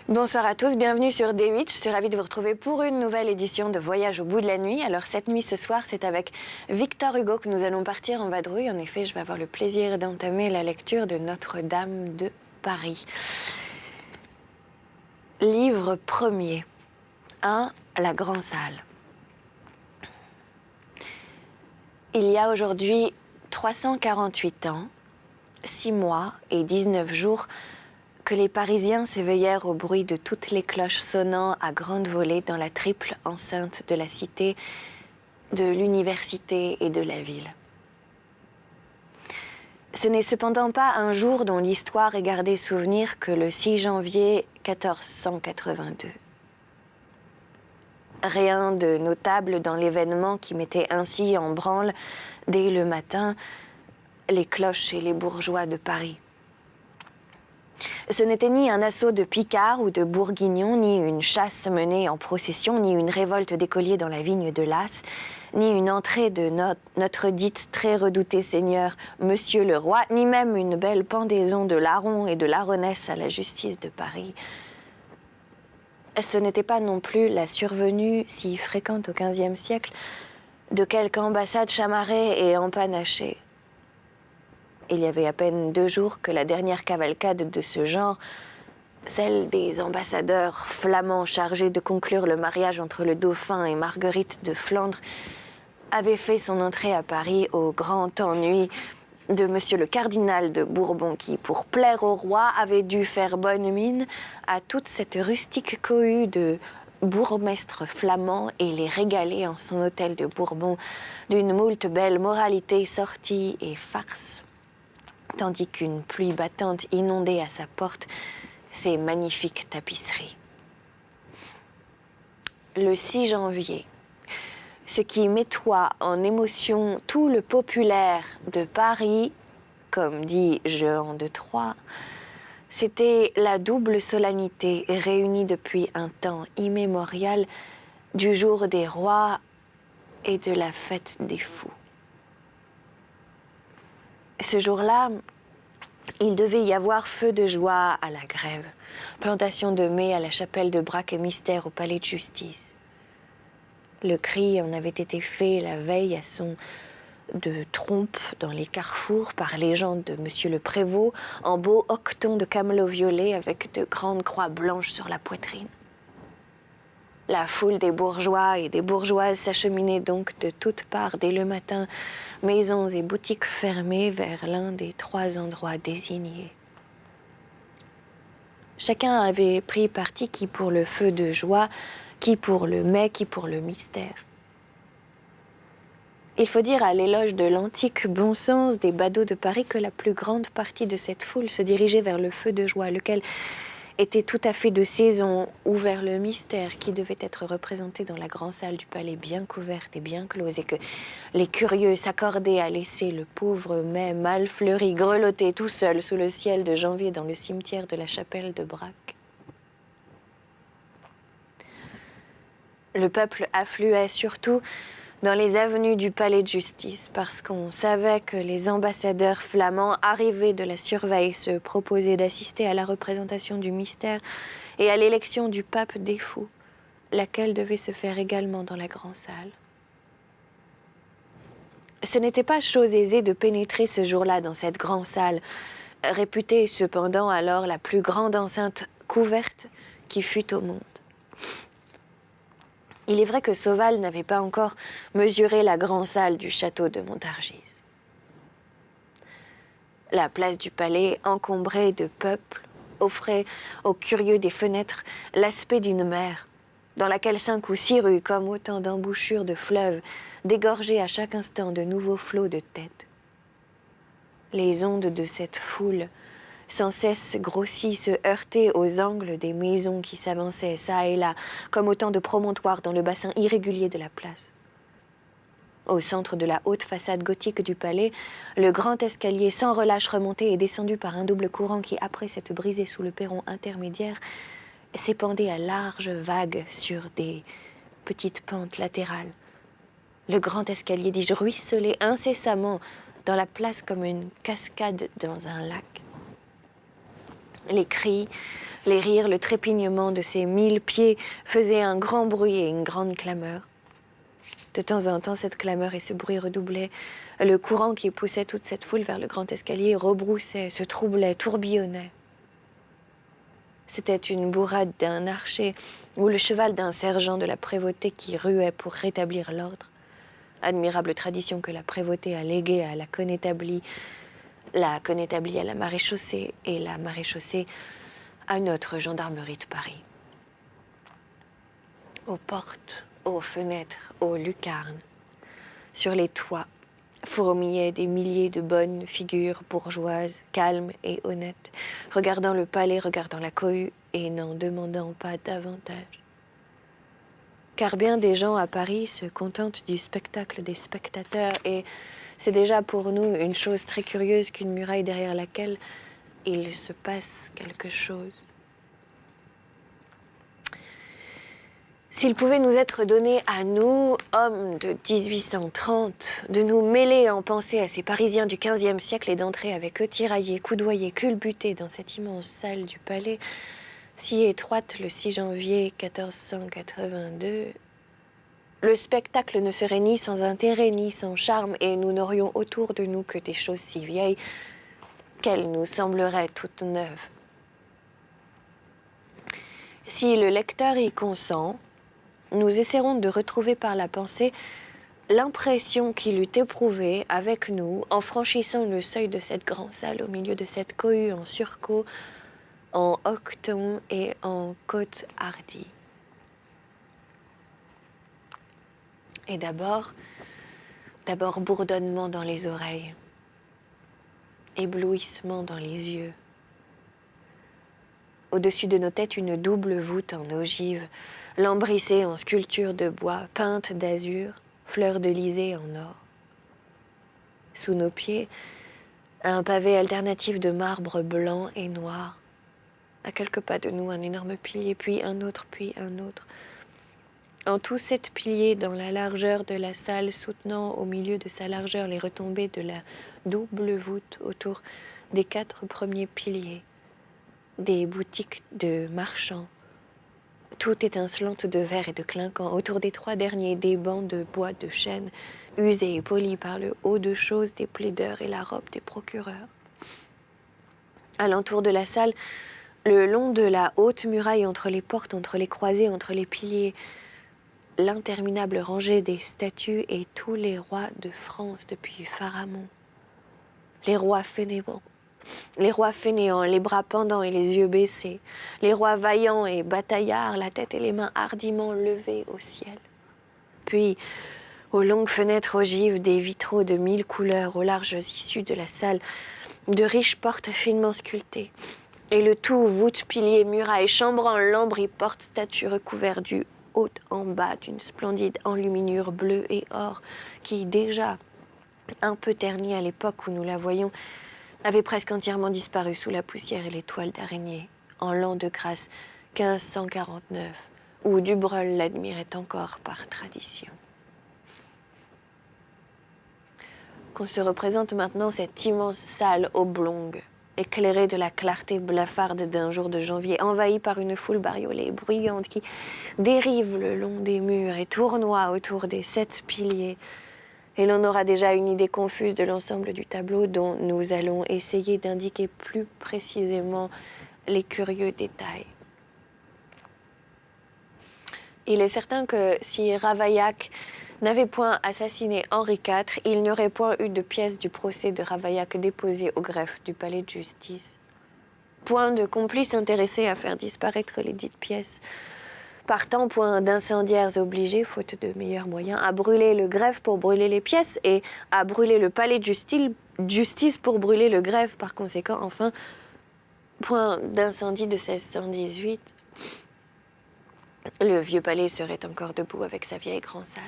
Bonsoir à tous, bienvenue sur D8. Je suis ravie de vous retrouver pour une nouvelle édition de Voyage au bout de la nuit. Alors cette nuit, ce soir, c'est avec Victor Hugo que nous allons partir en vadrouille. En effet, je vais avoir le plaisir d'entamer la lecture de Notre-Dame de Paris. Livre premier. 1. La Grande Salle. Il y a aujourd'hui 348 ans, 6 mois et 19 jours que les Parisiens s'éveillèrent au bruit de toutes les cloches sonnant à grande volée dans la triple enceinte de la cité, de l'université et de la ville. Ce n'est cependant pas un jour dont l'histoire est gardée souvenir que le 6 janvier 1482. Rien de notable dans l'événement qui mettait ainsi en branle, dès le matin, les cloches et les bourgeois de Paris. Ce n'était ni un assaut de Picards ou de Bourguignons, ni une chasse menée en procession, ni une révolte d'écoliers dans la vigne de Las, ni une entrée de notre dite très redouté seigneur, Monsieur le Roi, ni même une belle pendaison de larrons et de larronnesses à la justice de Paris. Ce n'était pas non plus la survenue, si fréquente au XVe siècle, de quelque ambassade chamarrée et empanachée. Il y avait à peine 2 jours que la dernière cavalcade de ce genre, celle des ambassadeurs flamands chargés de conclure le mariage entre le dauphin et Marguerite de Flandre, avait fait son entrée à Paris au grand ennui de monsieur le cardinal de Bourbon qui, pour plaire au roi, avait dû faire bonne mine à toute cette rustique cohue de bourgmestres flamands et les régaler en son hôtel de Bourbon d'une moult belle moralité sortie et farce, tandis qu'une pluie battante inondait à sa porte ses magnifiques tapisseries. Le 6 janvier, ce qui nettoie en émotion tout le populaire de Paris, comme dit Jehan de Troyes, c'était la double solennité réunie depuis un temps immémorial du jour des rois et de la fête des fous. Ce jour-là, il devait y avoir feu de joie à la Grève, plantation de mai à la chapelle de Braque et Mystère au palais de justice. Le cri en avait été fait la veille à son de trompe dans les carrefours par les gens de Monsieur le Prévôt en beau hoqueton de camelot violet avec de grandes croix blanches sur la poitrine. La foule des bourgeois et des bourgeoises s'acheminait donc de toutes parts dès le matin, maisons et boutiques fermées vers l'un des 3 endroits désignés. Chacun avait pris parti, qui pour le feu de joie, qui pour le mai, qui pour le mystère. Il faut dire à l'éloge de l'antique bon sens des badauds de Paris que la plus grande partie de cette foule se dirigeait vers le feu de joie, lequel était tout à fait de saison, ou vers le mystère qui devait être représenté dans la grande salle du palais bien couverte et bien close, et que les curieux s'accordaient à laisser le pauvre mai mal fleuri grelotter tout seul sous le ciel de janvier dans le cimetière de la chapelle de Braque. Le peuple affluait surtout dans les avenues du palais de justice, parce qu'on savait que les ambassadeurs flamands arrivés de la surveille se proposaient d'assister à la représentation du mystère et à l'élection du pape des fous, laquelle devait se faire également dans la grande salle. Ce n'était pas chose aisée de pénétrer ce jour-là dans cette grande salle, réputée cependant alors la plus grande enceinte couverte qui fût au monde. Il est vrai que Sauval n'avait pas encore mesuré la grande salle du château de Montargis. La place du palais, encombrée de peuple, offrait aux curieux des fenêtres l'aspect d'une mer, dans laquelle 5 ou 6 rues, comme autant d'embouchures de fleuves, dégorgeaient à chaque instant de nouveaux flots de têtes. Les ondes de cette foule, sans cesse grossis, se heurtaient aux angles des maisons qui s'avançaient çà et là, comme autant de promontoires dans le bassin irrégulier de la place. Au centre de la haute façade gothique du palais, le grand escalier sans relâche remonté et descendu par un double courant qui, après s'être brisé sous le perron intermédiaire, s'épandait à larges vagues sur des petites pentes latérales. Le grand escalier, dis-je, ruisselait incessamment dans la place comme une cascade dans un lac. Les cris, les rires, le trépignement de ces 1000 pieds faisaient un grand bruit et une grande clameur. De temps en temps, cette clameur et ce bruit redoublaient. Le courant qui poussait toute cette foule vers le grand escalier rebroussait, se troublait, tourbillonnait. C'était une bourrade d'un archer ou le cheval d'un sergent de la prévôté qui ruait pour rétablir l'ordre. Admirable tradition que la prévôté a léguée à la connétablie à la maréchaussée et la maréchaussée à notre gendarmerie de Paris. Aux portes, aux fenêtres, aux lucarnes, sur les toits, fourmillaient des milliers de bonnes figures bourgeoises, calmes et honnêtes, regardant le palais, regardant la cohue et n'en demandant pas davantage. Car bien des gens à Paris se contentent du spectacle des spectateurs et c'est déjà pour nous une chose très curieuse qu'une muraille derrière laquelle il se passe quelque chose. S'il pouvait nous être donné à nous, hommes de 1830, de nous mêler en pensée à ces Parisiens du XVe siècle et d'entrer avec eux tiraillés, coudoyés, culbutés dans cette immense salle du palais, si étroite le 6 janvier 1482, le spectacle ne serait ni sans intérêt ni sans charme et nous n'aurions autour de nous que des choses si vieilles qu'elles nous sembleraient toutes neuves. Si le lecteur y consent, nous essaierons de retrouver par la pensée l'impression qu'il eut éprouvée avec nous en franchissant le seuil de cette grande salle au milieu de cette cohue en surco, en hoqueton et en côte hardie. Et d'abord bourdonnement dans les oreilles, éblouissement dans les yeux. Au-dessus de nos têtes, une double voûte en ogive, lambrissée en sculpture de bois, peinte d'azur, fleurs de lysée en or. Sous nos pieds, un pavé alternatif de marbre blanc et noir. À quelques pas de nous, un énorme pilier, puis un autre. En tout, 7 piliers dans la largeur de la salle, soutenant au milieu de sa largeur les retombées de la double voûte autour des 4 premiers piliers. Des boutiques de marchands, tout étincelante de verre et de clinquant. Autour des 3 derniers, des bancs de bois de chêne, usés et polis par le haut de choses des plaideurs et la robe des procureurs. Alentour de la salle, le long de la haute muraille, entre les portes, entre les croisées, entre les piliers, l'interminable rangée des statues et tous les rois de France depuis Pharamond. Les rois fainéants, les bras pendants et les yeux baissés, les rois vaillants et bataillards, la tête et les mains hardiment levées au ciel. Puis, aux longues fenêtres ogives, des vitraux de 1000 couleurs, aux larges issues de la salle, de riches portes finement sculptées, et le tout voûte, piliers, murailles, chambranles, lambris, portes, statues recouverts du haut en bas d'une splendide enluminure bleue et or qui, déjà un peu ternie à l'époque où nous la voyons, avait presque entièrement disparu sous la poussière et les toiles d'araignée, en l'an de grâce 1549, où Dubreuil l'admirait encore par tradition. Qu'on se représente maintenant cette immense salle oblongue, éclairée de la clarté blafarde d'un jour de janvier, envahie par une foule bariolée et bruyante qui dérive le long des murs et tournoie autour des 7 piliers. Et l'on aura déjà une idée confuse de l'ensemble du tableau dont nous allons essayer d'indiquer plus précisément les curieux détails. Il est certain que si Ravaillac n'avait point assassiné Henri IV, il n'y aurait point eu de pièces du procès de Ravaillac déposées au greffe du palais de justice. Point de complices intéressés à faire disparaître les dites pièces. Partant, point d'incendiaires obligés, faute de meilleurs moyens, à brûler le greffe pour brûler les pièces et à brûler le palais de justice pour brûler le greffe. Par conséquent, enfin, point d'incendie de 1618. Le vieux palais serait encore debout avec sa vieille grande salle.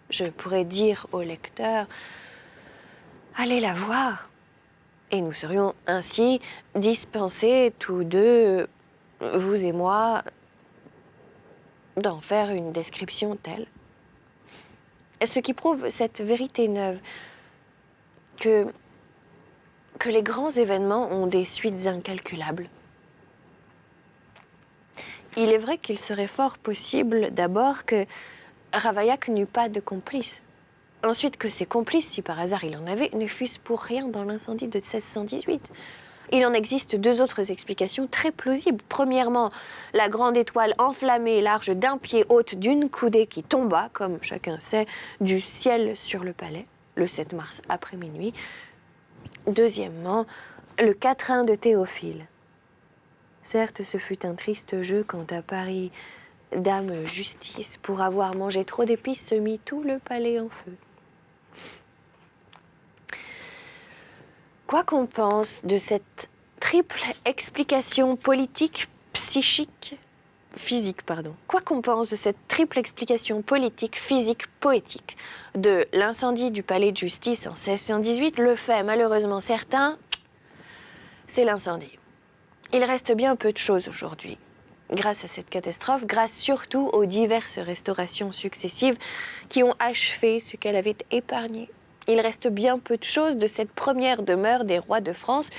Je pourrais dire au lecteur « Allez la voir !» Et nous serions ainsi dispensés tous deux, vous et moi, d'en faire une description telle. Ce qui prouve cette vérité neuve, que les grands événements ont des suites incalculables, il est vrai qu'il serait fort possible d'abord que Ravaillac n'eût pas de complice. Ensuite que ses complices, si par hasard il en avait, ne fussent pour rien dans l'incendie de 1618. Il en existe deux autres explications très plausibles. Premièrement, la grande étoile enflammée, large d'1 pied, haute d'une coudée qui tomba, comme chacun sait, du ciel sur le palais, le 7 mars après minuit. Deuxièmement, le quatrain de Théophile. Certes, ce fut un triste jeu quand à Paris, Dame Justice, pour avoir mangé trop d'épices, se mit tout le palais en feu. Quoi qu'on pense de cette triple explication politique, psychique, physique, pardon. Quoi qu'on pense de cette triple explication politique, physique, poétique de l'incendie du palais de justice en 1618, le fait malheureusement certain, c'est l'incendie. Il reste bien peu de choses aujourd'hui. Grâce à cette catastrophe, grâce surtout aux diverses restaurations successives qui ont achevé ce qu'elle avait épargné. Il reste bien peu de choses de cette première demeure des rois de France,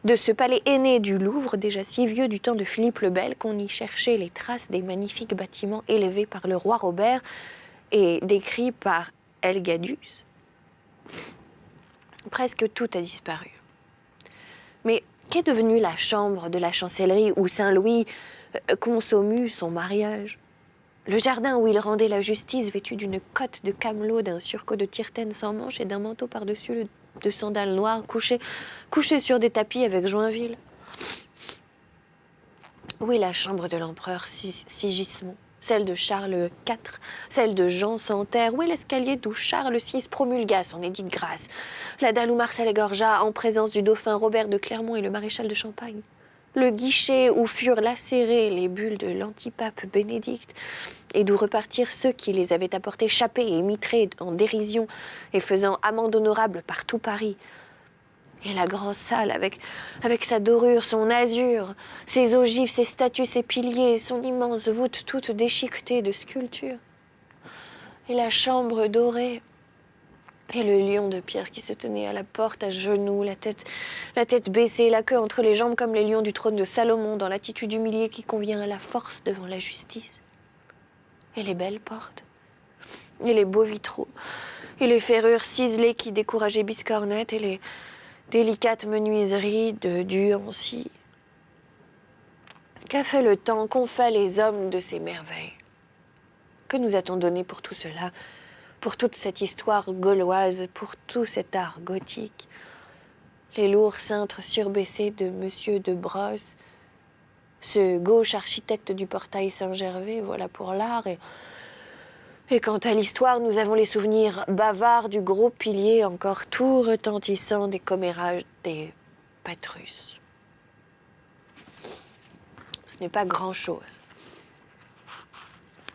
de ce palais aîné du Louvre, déjà si vieux du temps de Philippe le Bel, qu'on y cherchait les traces des magnifiques bâtiments élevés par le roi Robert et décrits par Helgadius. Presque tout a disparu. Mais qu'est devenue la chambre de la chancellerie où Saint-Louis consommu son mariage? Le jardin où il rendait la justice, vêtu d'une cotte de camelot, d'un surcot de tyrtène sans manches et d'un manteau par-dessus de sandales noires, couché sur des tapis avec Joinville. Où est la chambre de l'empereur Sigismond? Celle de Charles IV, celle de Jean sans terre? Où est l'escalier d'où Charles VI promulgua son édit de grâce? La dalle où Marcel égorgea en présence du dauphin Robert de Clermont et le maréchal de Champagne? Le guichet où furent lacérées les bulles de l'antipape Bénédicte et d'où repartirent ceux qui les avaient apportés chapés et mitrés en dérision et faisant amende honorable par tout Paris. Et la grande salle avec sa dorure, son azur, ses ogives, ses statues, ses piliers, son immense voûte toute déchiquetée de sculptures. Et la chambre dorée, et le lion de pierre qui se tenait à la porte à genoux, la tête baissée, la queue entre les jambes comme les lions du trône de Salomon, dans l'attitude humiliée qui convient à la force devant la justice. Et les belles portes, et les beaux vitraux, et les ferrures ciselées qui décourageaient Biscornette, et les délicates menuiseries de Duancy. Qu'a fait le temps, qu'ont fait les hommes de ces merveilles? Que nous a-t-on donné pour tout cela, pour toute cette histoire gauloise, pour tout cet art gothique? Les lourds cintres surbaissés de Monsieur de Brosse, ce gauche architecte du portail Saint-Gervais, voilà pour l'art. Et quant à l'histoire, nous avons les souvenirs bavards du gros pilier encore tout retentissant des commérages des Patrus. Ce n'est pas grand-chose.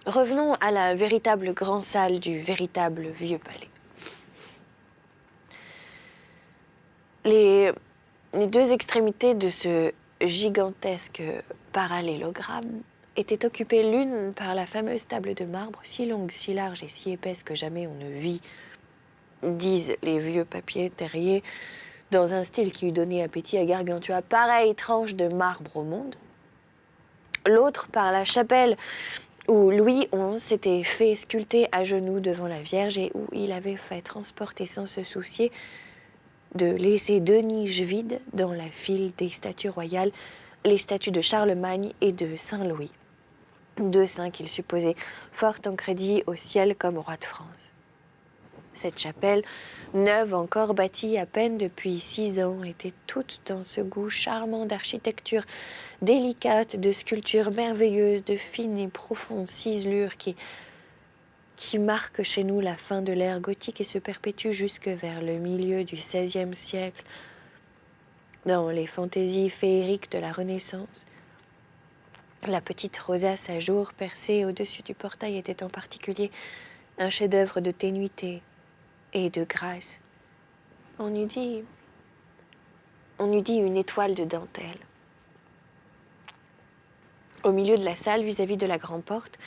Revenons à la véritable grande salle du véritable vieux palais. Les deux extrémités de ce gigantesque parallélogramme étaient occupées l'une par la fameuse table de marbre, si longue, si large et si épaisse que jamais on ne vit, disent les vieux papiers terriers, dans un style qui eût donné appétit à Gargantua, pareille tranche de marbre au monde. L'autre par la chapelle où Louis XI s'était fait sculpter à genoux devant la Vierge et où il avait fait transporter sans se soucier de laisser deux niches vides dans la file des statues royales, les statues de Charlemagne et de Saint-Louis, deux saints qu'il supposait fort en crédit au ciel comme roi de France. Cette chapelle, neuve encore bâtie à peine depuis 6 ans, était toute dans ce goût charmant d'architecture délicate, de sculptures merveilleuses, de fines et profondes ciselures qui marquent chez nous la fin de l'ère gothique et se perpétuent jusque vers le milieu du XVIe siècle, dans les fantaisies féeriques de la Renaissance. La petite rosace à jour percée au-dessus du portail était en particulier un chef-d'œuvre de ténuité et de grâce. On eût dit une étoile de dentelle. Au milieu de la salle, vis-à-vis de la grande porte,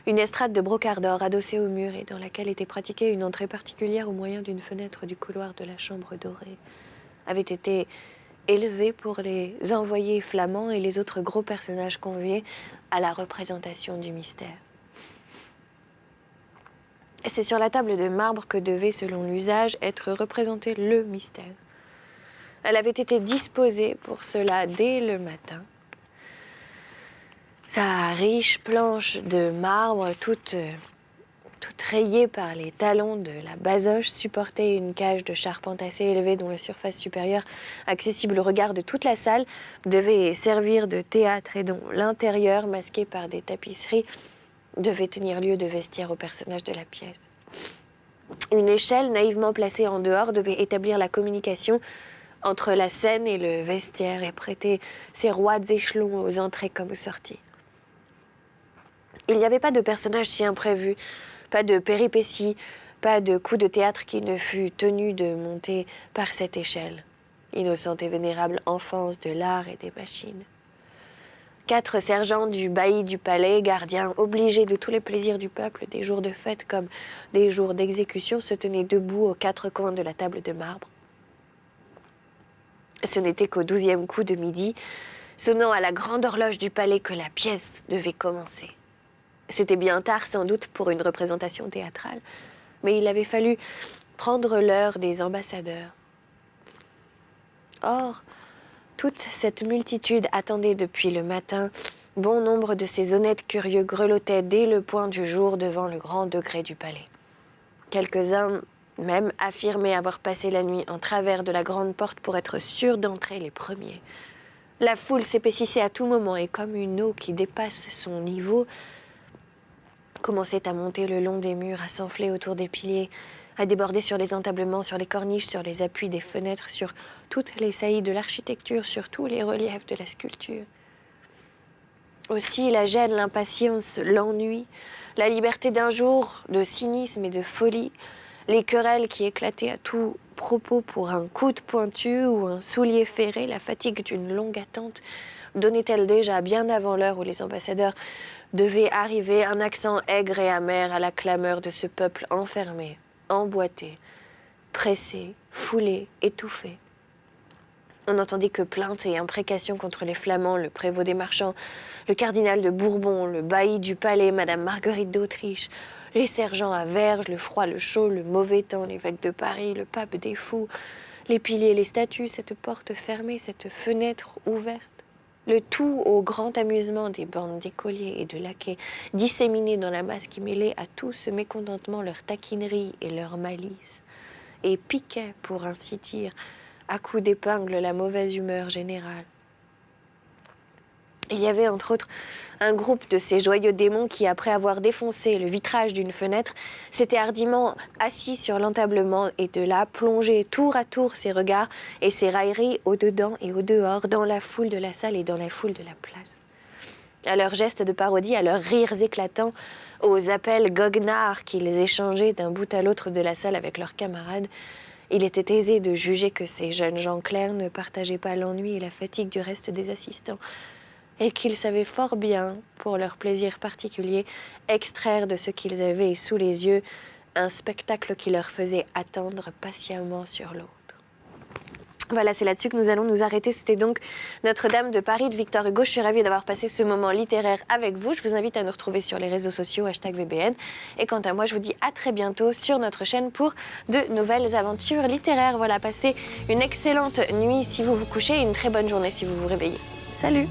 une estrade de brocart d'or adossée au mur et dans laquelle était pratiquée une entrée particulière au moyen d'une fenêtre du couloir de la chambre dorée avait été élevés pour les envoyés flamands et les autres gros personnages conviés à la représentation du mystère. C'est sur la table de marbre que devait, selon l'usage, être représenté le mystère. Elle avait été disposée pour cela dès le matin. Sa riche planche de marbre, toute rayée par les talons de la basoche, supportait une cage de charpente assez élevée dont la surface supérieure, accessible au regard de toute la salle, devait servir de théâtre et dont l'intérieur, masqué par des tapisseries, devait tenir lieu de vestiaire aux personnages de la pièce. Une échelle naïvement placée en dehors devait établir la communication entre la scène et le vestiaire et prêter ses roides échelons aux entrées comme aux sorties. Il n'y avait pas de personnage si imprévu, pas de péripéties, pas de coup de théâtre qui ne fût tenu de monter par cette échelle. Innocente et vénérable enfance de l'art et des machines. 4 sergents du bailli du palais, gardiens obligés de tous les plaisirs du peuple, des jours de fête comme des jours d'exécution, se tenaient debout aux 4 coins de la table de marbre. Ce n'était qu'au 12e coup de midi, sonnant à la grande horloge du palais, que la pièce devait commencer. C'était bien tard, sans doute, pour une représentation théâtrale, mais il avait fallu prendre l'heure des ambassadeurs. Or, toute cette multitude attendait depuis le matin. Bon nombre de ces honnêtes curieux grelottaient dès le point du jour devant le grand degré du palais. Quelques-uns même affirmaient avoir passé la nuit en travers de la grande porte pour être sûrs d'entrer les premiers. La foule s'épaississait à tout moment et, comme une eau qui dépasse son niveau, commençait à monter le long des murs, à s'enfler autour des piliers, à déborder sur les entablements, sur les corniches, sur les appuis des fenêtres, sur toutes les saillies de l'architecture, sur tous les reliefs de la sculpture. Aussi la gêne, l'impatience, l'ennui, la liberté d'un jour de cynisme et de folie, les querelles qui éclataient à tout propos pour un coup de pointu ou un soulier ferré, la fatigue d'une longue attente, donnait-elle déjà, bien avant l'heure où les ambassadeurs devait arriver, un accent aigre et amer à la clameur de ce peuple enfermé, emboîté, pressé, foulé, étouffé. On n'entendit que plaintes et imprécations contre les Flamands, le prévôt des marchands, le cardinal de Bourbon, le bailli du palais, Madame Marguerite d'Autriche, les sergents à verge, le froid, le chaud, le mauvais temps, l'évêque de Paris, le pape des fous, les piliers, les statues, cette porte fermée, cette fenêtre ouverte. Le tout au grand amusement des bandes d'écoliers et de laquais, disséminés dans la masse qui mêlait à tout ce mécontentement leur taquinerie et leur malice, et piquait, pour ainsi dire, à coups d'épingle la mauvaise humeur générale. Il y avait entre autres un groupe de ces joyeux démons qui, après avoir défoncé le vitrage d'une fenêtre, s'étaient hardiment assis sur l'entablement et de là plongeaient tour à tour ses regards et ses railleries au-dedans et au-dehors, dans la foule de la salle et dans la foule de la place. À leurs gestes de parodie, à leurs rires éclatants, aux appels goguenards qu'ils échangeaient d'un bout à l'autre de la salle avec leurs camarades, il était aisé de juger que ces jeunes gens clairs ne partageaient pas l'ennui et la fatigue du reste des assistants, et qu'ils savaient fort bien, pour leur plaisir particulier, extraire de ce qu'ils avaient sous les yeux un spectacle qui leur faisait attendre patiemment sur l'autre. Voilà, c'est là-dessus que nous allons nous arrêter. C'était donc Notre-Dame de Paris de Victor Hugo. Je suis ravie d'avoir passé ce moment littéraire avec vous. Je vous invite à nous retrouver sur les réseaux sociaux, #VBN. Et quant à moi, je vous dis à très bientôt sur notre chaîne pour de nouvelles aventures littéraires. Voilà, passez une excellente nuit si vous vous couchez et une très bonne journée si vous vous réveillez. Salut!